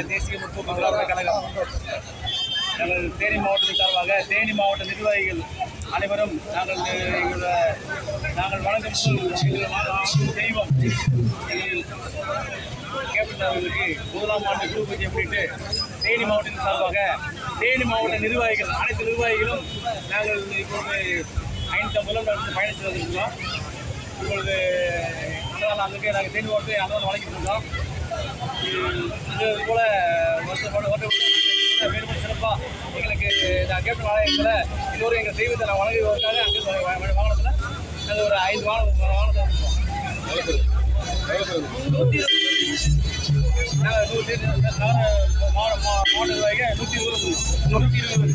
தேசிய முற்போக்கு திராவிட கழகம் தேனி மாவட்டத்தின் சார்பாக தேனி மாவட்ட நிர்வாகிகள் அனைவரும் நாங்கள் வழங்கும் தெய்வம் கேப்டன் அவர்களுக்கு முதலாம் ஆண்டு குரு பூஜை முன்னிட்டு தேனி மாவட்டத்தின் சார்பாக தேனி மாவட்ட நிர்வாகிகள் அனைத்து நிர்வாகிகளும் நாங்கள் இப்பொழுது 5 நடந்து பயணித்து வந்திருக்கிறோம். இப்பொழுது அன்னதானம் அங்கே நாங்கள் தேனி மாவட்டத்தை அன்னதானம் வழங்கிட்டு இருக்கோம். இது போல வேறுபட்ட சிறப்பாக எங்களுக்கு கேப்டன் ஆலயத்தில் இதுவரை எங்கள் தெய்வத்தை நான் வழங்குவதற்காக அங்கே வாகனத்தில் நாங்கள் ஒரு 5 வாகனத்தை வந்திருக்கோம். மாவட்ட நிர்வாகிகள் 120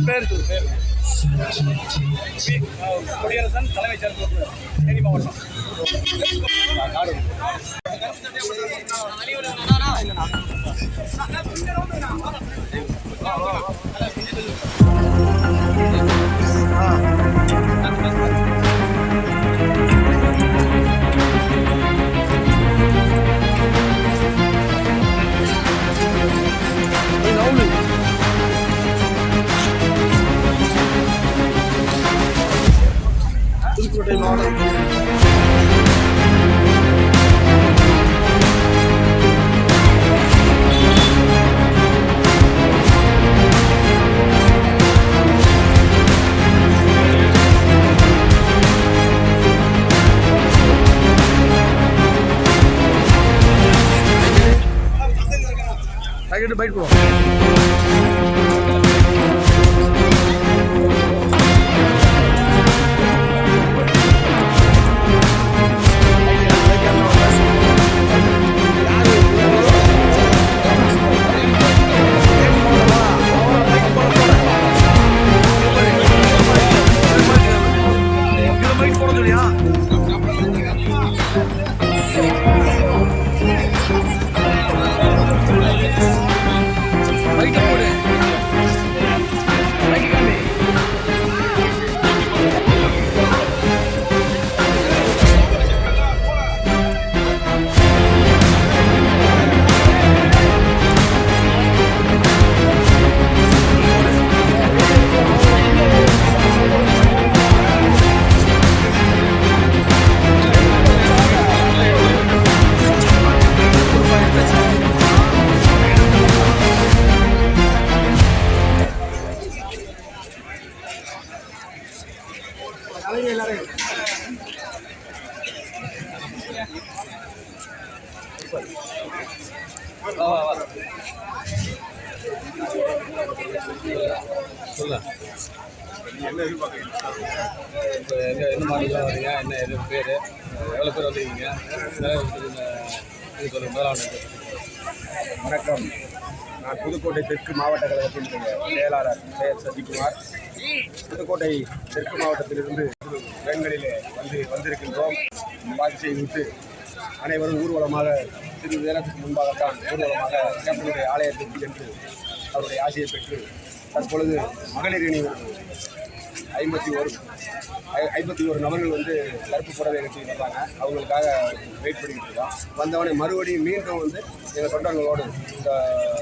பேர் குடியரசன் தலைமைச் செயலர் தேனி மாவட்டம். புதுக்கோட்டை மாவட்டம் பைட் போ என்ன மாநிலம் வரீங்க, என்ன எது பேர், எவ்வளோ பேர் வந்துருக்கீங்க? வணக்கம். நான் புதுக்கோட்டை தெற்கு மாவட்ட கழகத்தின் செயலாளர் சசிகுமார். புதுக்கோட்டை தெற்கு மாவட்டத்திலிருந்து வேன்களிலே வந்திருக்கின்றோம். வாட்சி செய்துவிட்டு அனைவரும் ஊர்வலமாக சிறிது நேரத்துக்கு முன்பாகத்தான் ஊர்வலமாக கேப்டனுடைய ஆலயத்திற்கு சென்று அவருடைய ஆசையை பெற்று தற்பொழுது மகளிர் அணி 51 நபர்கள் கருப்பு புடவை கட்டி வந்தாங்க. அவங்களுக்காக வெயிட் பண்ணிக்கிட்டு இருக்கோம். வந்தவொடனே மறுபடியும் மீண்டும் எங்கள் தொண்டர்களோடு இந்த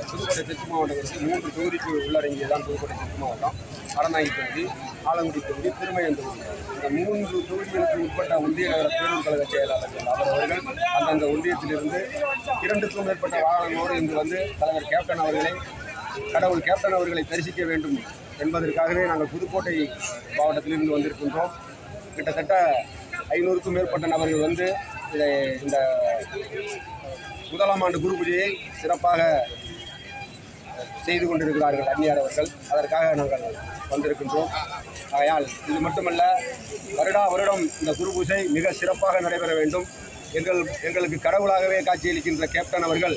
புதுக்கோட்டை தெற்கு மாவட்டத்திற்கு 3 தொகுதிக்கு உள்ளடங்கியதான் புதுக்கோட்டை தெற்கு மாவட்டம். அறந்தாங்கி தொகுதி, ஆலங்குடி தொகுதி, திருமயம் தொகுதி. இந்த 3 தொகுதிகளுக்கு உட்பட்ட ஒன்றிய நகர பேரூர் கழக செயலாளர்கள் அவர்கள் அந்தந்த ஒன்றியத்திலிருந்து 2க்கும் மேற்பட்ட வாகனங்களோடு இன்று வந்து தலைவர் கேப்டன் அவர்களை கடவுள் கேப்டன் அவர்களை தரிசிக்க வேண்டும் என்பதற்காகவே நாங்கள் புதுக்கோட்டை மாவட்டத்திலிருந்து வந்திருக்கின்றோம். கிட்டத்தட்ட 500க்கும் மேற்பட்ட நபர்கள் வந்து இந்த முதலாம் ஆண்டு குரு பூஜையை சிறப்பாக செய்து கொண்டிருக்கிறார்கள் அந்நியார் அவர்கள். அதற்காக நாங்கள் வந்திருக்கின்றோம். ஆகையால் இது மட்டுமல்ல, வருடம் இந்த குரு பூஜை மிக சிறப்பாக நடைபெற வேண்டும். எங்களுக்கு கடவுளாகவே காட்சியளிக்கின்ற கேப்டன் அவர்கள்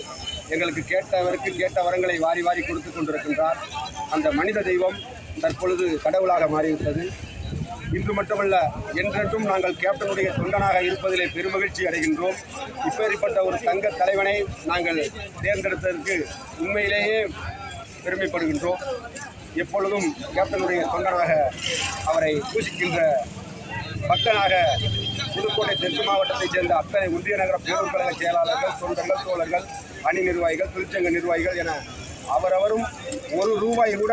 எங்களுக்கு கேட்ட வரங்களை வாரி வாரி கொடுத்து கொண்டிருக்கின்றார். அந்த மனித தெய்வம் தற்பொழுது கடவுளாக மாறிவிட்டது. இன்று மட்டுமல்ல, என்றென்றும் நாங்கள் கேப்டனுடைய தொண்டனாக இருப்பதிலே பெருமகிழ்ச்சி அடைகின்றோம். இப்பேற்பட்ட ஒரு தங்க தலைவனை நாங்கள் தேர்ந்தெடுத்ததற்கு உண்மையிலேயே பெருமைப்படுகின்றோம். எப்பொழுதும் கேப்டனுடைய தொண்டனாக அவரை பூசிக்கின்ற பக்தனாக புதுக்கோட்டை தெற்கு மாவட்டத்தைச் சேர்ந்த அத்தனை ஒன்றிய நகர பேரூர் கழக செயலாளர்கள், தொண்டர்கள், தோழர்கள், அணி நிர்வாகிகள், தொழிற்சங்க நிர்வாகிகள் என அவரவரும் ₹1 கூட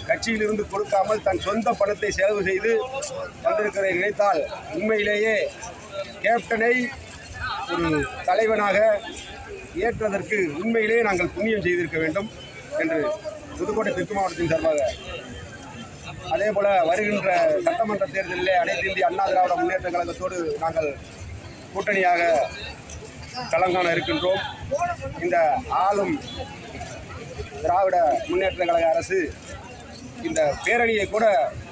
கட்சியிலிருந்து கொடுக்காமல் தன் சொந்த பணத்தை செலவு செய்து வந்திருக்கிறதை நினைத்தால் உண்மையிலேயே கேப்டனை ஒரு தலைவனாக ஏற்றதற்கு உண்மையிலேயே நாங்கள் புண்ணியம் செய்திருக்க வேண்டும் என்று புதுக்கோட்டை தெற்கு மாவட்டத்தின் சார்பாக, அதேபோல வருகின்ற சட்டமன்ற தேர்தலிலே அனைத்து இந்திய அண்ணா திராவிட முன்னேற்ற கழகத்தோடு நாங்கள் கூட்டணியாக களங்காண இருக்கின்றோம். இந்த ஆளும் திராவிட முன்னேற்ற கழக அரசு இந்த பேரணியை கூட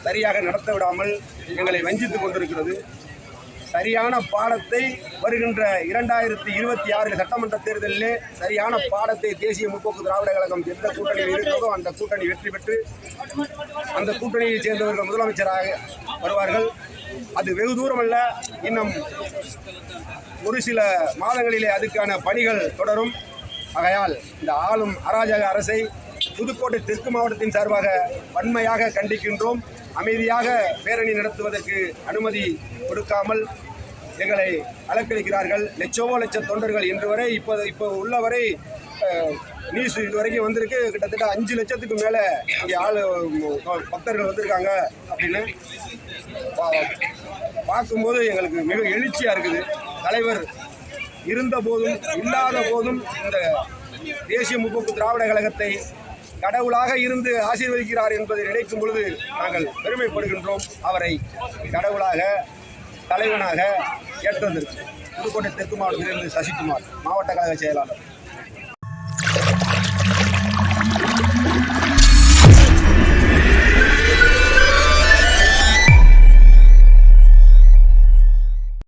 சரியாக நடத்த விடாமல் எங்களை வஞ்சித்துக் கொண்டிருக்கிறது. சரியான பாடத்தை வருகின்ற 2026 சட்டமன்ற தேர்தலிலே சரியான பாடத்தை தேசிய முற்போக்கு திராவிட கழகம் எந்த கூட்டணியில் இருக்கிறதோ அந்த கூட்டணி வெற்றி பெற்று அந்த கூட்டணியை சேர்ந்தவர்கள் முதலமைச்சராக வருவார்கள். அது வெகு தூரமல்ல, இன்னும் ஒரு சில மாதங்களிலே அதுக்கான பணிகள் தொடரும். ஆகையால் இந்த ஆளும் அராஜக அரசை புதுக்கோட்டை தெற்கு மாவட்டத்தின் சார்பாக வன்மையாக கண்டிக்கின்றோம். அமைதியாக பேரணி நடத்துவதற்கு அனுமதி கொடுக்காமல் எங்களை அலக்களிக்கிறார்கள். லட்ச தொண்டர்கள் இன்று வரை இப்போ உள்ளவரை நியூஸ் இதுவரைக்கும் வந்திருக்கு. கிட்டத்தட்ட 5 லட்சத்துக்கு மேலே இங்கே பக்தர்கள் வந்திருக்காங்க அப்படின்னு பார்க்கும்போது எங்களுக்கு மிக எழுச்சியாக இருக்குது. தலைவர் இருந்த போதும் இல்லாத போதும் இந்த தேசிய முற்போக்கு திராவிட கழகத்தை கடவுளாக இருந்து ஆசீர்வதிக்கிறார் என்பதை நினைக்கும் பொழுது நாங்கள் பெருமைப்படுகின்றோம். அவரை கடவுளாக தலைவனாக ஏற்றதற்கு புதுக்கோட்டை தெற்கு மாவட்டத்திலிருந்து சசிகுமார், மாவட்ட கழக செயலாளர்.